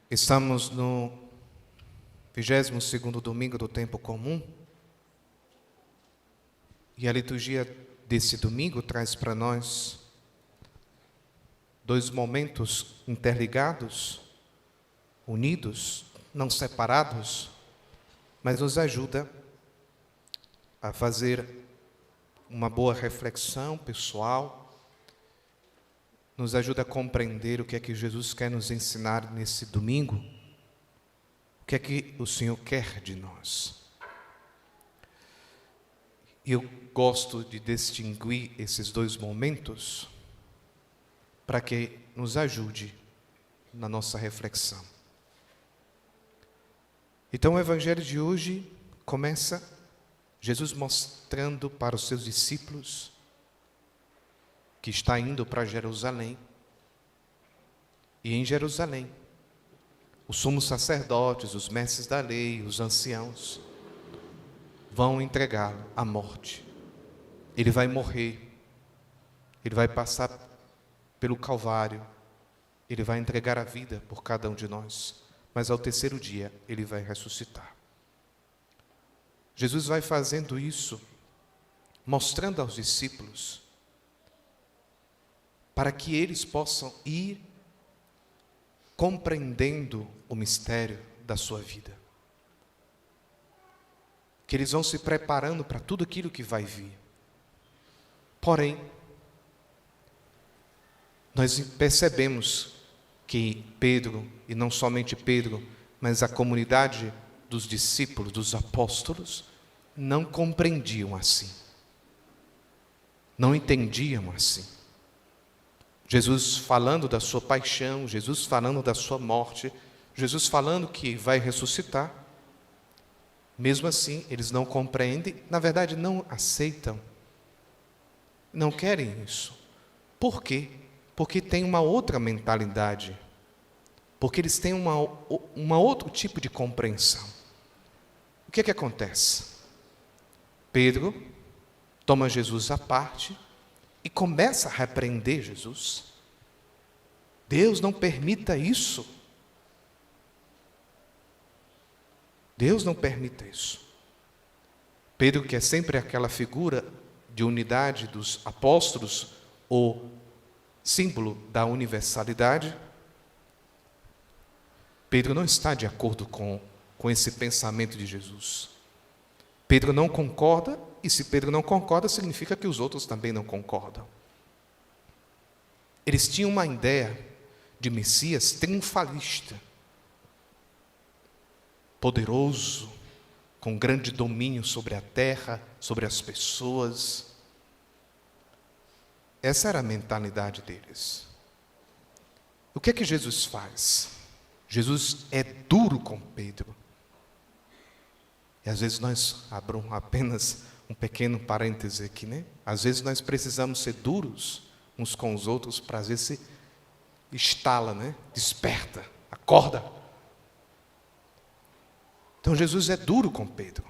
Estamos no 22º domingo do tempo comum e a liturgia desse domingo traz para nós dois momentos interligados, unidos, não separados, mas nos ajuda a fazer uma boa reflexão pessoal, nos ajuda a compreender o que é que Jesus quer nos ensinar nesse domingo, o que é que o Senhor quer de nós. Eu gosto de distinguir esses dois momentos para que nos ajude na nossa reflexão. Então o Evangelho de hoje começa Jesus mostrando para os seus discípulos que está indo para Jerusalém. E em Jerusalém, os sumos sacerdotes, os mestres da lei, os anciãos, vão entregá-lo à morte. Ele vai morrer, ele vai passar pelo Calvário, ele vai entregar a vida por cada um de nós, mas ao terceiro dia ele vai ressuscitar. Jesus vai fazendo isso, mostrando aos discípulos, para que eles possam ir compreendendo o mistério da sua vida. Que eles vão se preparando para tudo aquilo que vai vir. Porém, nós percebemos que Pedro, e não somente Pedro, mas a comunidade dos discípulos, dos apóstolos, não compreendiam assim. Não entendiam assim. Jesus falando da sua paixão, Jesus falando da sua morte, Jesus falando que vai ressuscitar. Mesmo assim, eles não compreendem, na verdade não aceitam, não querem isso. Por quê? Porque tem uma outra mentalidade, porque eles têm uma outro tipo de compreensão. O que é que acontece? Pedro toma Jesus à parte e começa a repreender Jesus. Deus não permita isso. Deus não permita isso. Pedro, que é sempre aquela figura de unidade dos apóstolos, ou símbolo da universalidade, Pedro não está de acordo com esse pensamento de Jesus. Pedro não concorda, e se Pedro não concorda, significa que os outros também não concordam. Eles tinham uma ideia de Messias triunfalista, poderoso, com grande domínio sobre a terra, sobre as pessoas. Essa era a mentalidade deles. O que é que Jesus faz? Jesus é duro com Pedro. E às vezes nós, abro apenas um pequeno parêntese aqui, né? Às vezes nós precisamos ser duros uns com os outros para às vezes estala, né? Desperta, acorda. Então Jesus é duro com Pedro,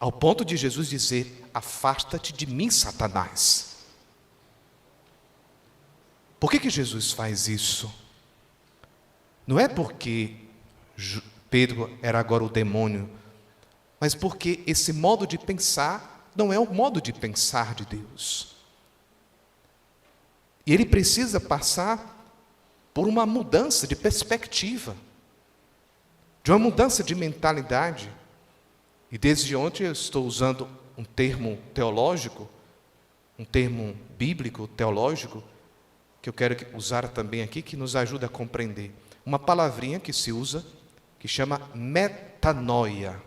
ao ponto de Jesus dizer: afasta-te de mim, Satanás. Por que Jesus faz isso? Não é porque Pedro era agora o demônio, mas porque esse modo de pensar não é o modo de pensar de Deus. E ele precisa passar por uma mudança de perspectiva, de uma mudança de mentalidade. E desde ontem eu estou usando um termo teológico, um termo bíblico teológico, que eu quero usar também aqui, que nos ajuda a compreender. Uma palavrinha que se usa, que chama metanoia.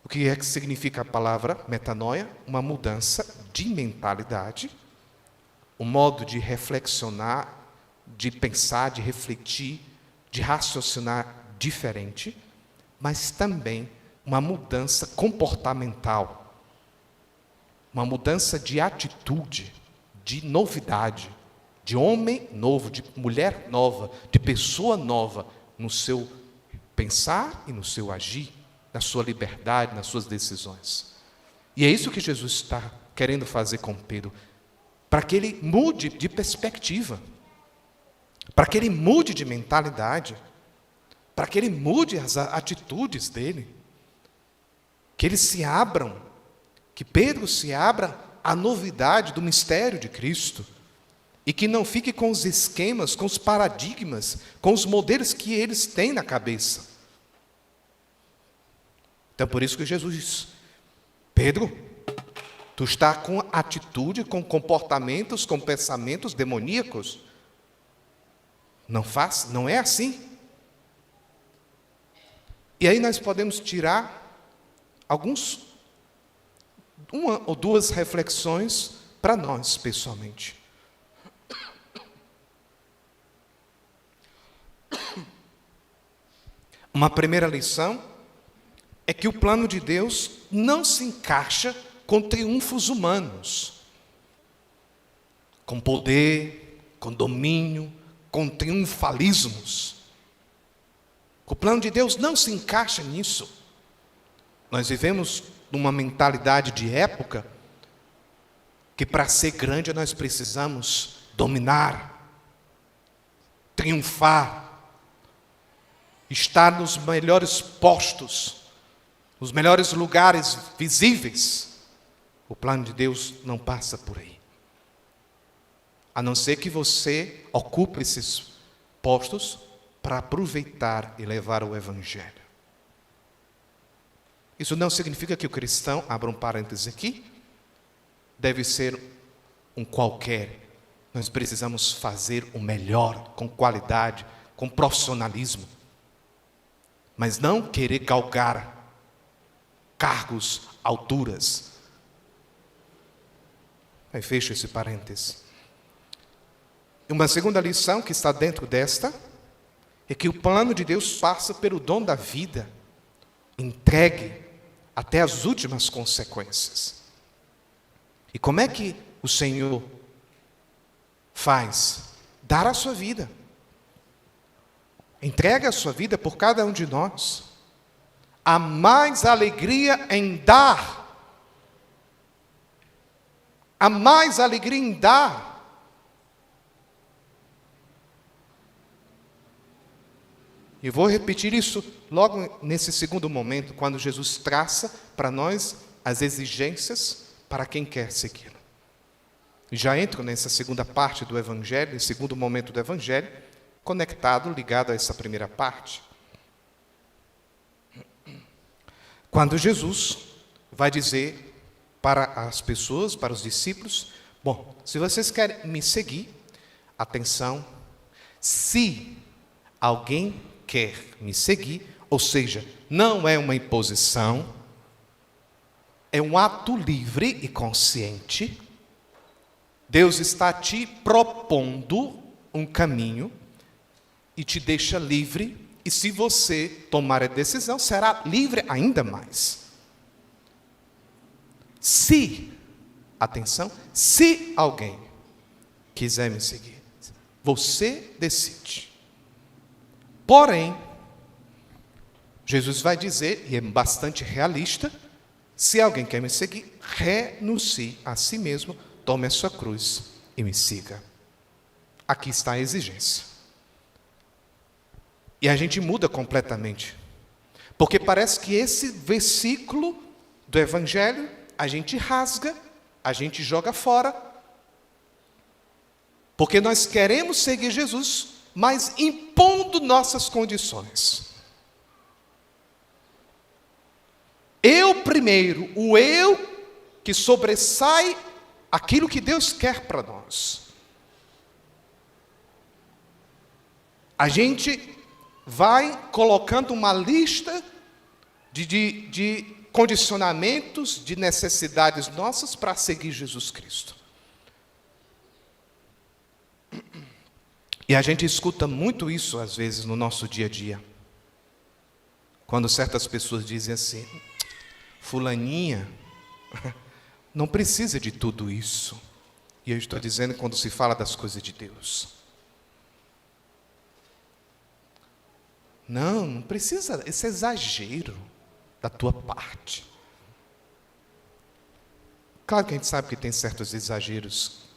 O que é que significa a palavra metanoia? Uma mudança de mentalidade, um modo de reflexionar, de pensar, de refletir, de raciocinar diferente, mas também uma mudança comportamental, uma mudança de atitude, de novidade, de homem novo, de mulher nova, de pessoa nova no seu pensar e no seu agir, na sua liberdade, nas suas decisões. E é isso que Jesus está querendo fazer com Pedro, para que ele mude de perspectiva, para que ele mude de mentalidade, para que ele mude as atitudes dele, que eles se abram, que Pedro se abra à novidade do mistério de Cristo, e que não fique com os esquemas, com os paradigmas, com os modelos que eles têm na cabeça. Então, por isso que Jesus diz: Pedro, tu está com atitude, com comportamentos, com pensamentos demoníacos. Não é assim. E aí nós podemos tirar uma ou duas reflexões para nós, pessoalmente. Uma primeira lição é que o plano de Deus não se encaixa com triunfos humanos, com poder, com domínio, com triunfalismos. O plano de Deus não se encaixa nisso. Nós vivemos numa mentalidade de época que para ser grande nós precisamos dominar, triunfar, estar nos melhores postos, nos melhores lugares visíveis. O plano de Deus não passa por aí. A não ser que você ocupe esses postos para aproveitar e levar o Evangelho. Isso não significa que o cristão, abra um parêntese aqui, deve ser um qualquer. Nós precisamos fazer o melhor, com qualidade, com profissionalismo. Mas não querer galgar cargos, alturas. Aí fecho esse parêntese. Uma segunda lição que está dentro desta é que o plano de Deus passa pelo dom da vida, entregue até as últimas consequências. E como é que o Senhor faz? Dar a sua vida. Entrega a sua vida por cada um de nós. Há mais alegria em dar. Há mais alegria em dar. E vou repetir isso logo nesse segundo momento, quando Jesus traça para nós as exigências para quem quer segui-lo. Já entro nessa segunda parte do Evangelho, esse segundo momento do Evangelho, conectado, ligado a essa primeira parte. Quando Jesus vai dizer para as pessoas, para os discípulos: bom, se vocês querem me seguir, atenção, se alguém quer me seguir, ou seja, não é uma imposição, é um ato livre e consciente. Deus está te propondo um caminho e te deixa livre, e se você tomar a decisão, será livre ainda mais. Se, atenção, se alguém quiser me seguir, você decide. Porém, Jesus vai dizer, e é bastante realista: se alguém quer me seguir, renuncie a si mesmo, tome a sua cruz e me siga. Aqui está a exigência. E a gente muda completamente. Porque parece que esse versículo do Evangelho, a gente rasga, a gente joga fora. Porque nós queremos seguir Jesus, mas impondo nossas condições. Eu primeiro, o eu que sobressai aquilo que Deus quer para nós. A gente vai colocando uma lista de condicionamentos, de necessidades nossas para seguir Jesus Cristo. E a gente escuta muito isso, às vezes, no nosso dia a dia. Quando certas pessoas dizem assim: fulaninha não precisa de tudo isso. E eu estou dizendo quando se fala das coisas de Deus. Não precisa, esse é exagero da tua parte. Claro que a gente sabe que tem certos exageros,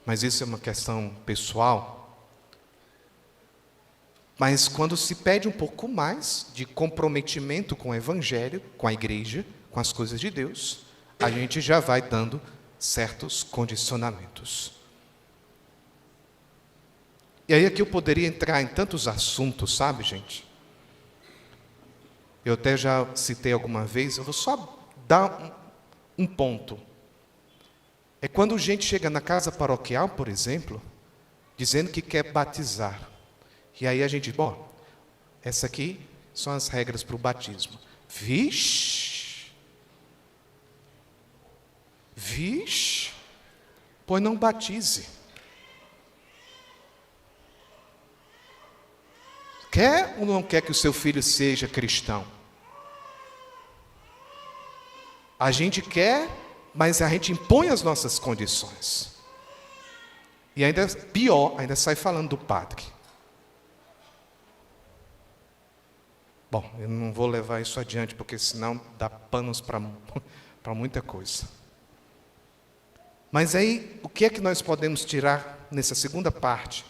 mas isso é uma questão pessoal. Mas quando se pede um pouco mais de comprometimento com o Evangelho, com a igreja, com as coisas de Deus, a gente já vai dando certos condicionamentos. E aí aqui eu poderia entrar em tantos assuntos, sabe, gente? Eu até já citei alguma vez, eu vou só dar um ponto. É quando gente chega na casa paroquial, por exemplo, dizendo que quer batizar. E aí a gente diz, bom, essa aqui são as regras para o batismo. Vixe! Pois não batize. Quer ou não quer que o seu filho seja cristão? A gente quer, mas a gente impõe as nossas condições. E ainda pior, ainda sai falando do padre. Bom, eu não vou levar isso adiante, porque senão dá panos para muita coisa. Mas aí, o que é que nós podemos tirar nessa segunda parte?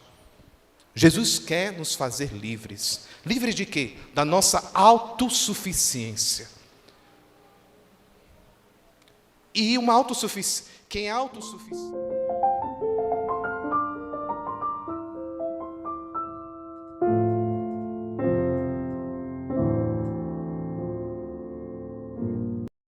Jesus quer nos fazer livres. Livres de quê? Da nossa autossuficiência. E uma autossuficiência. Quem é autossuficiente?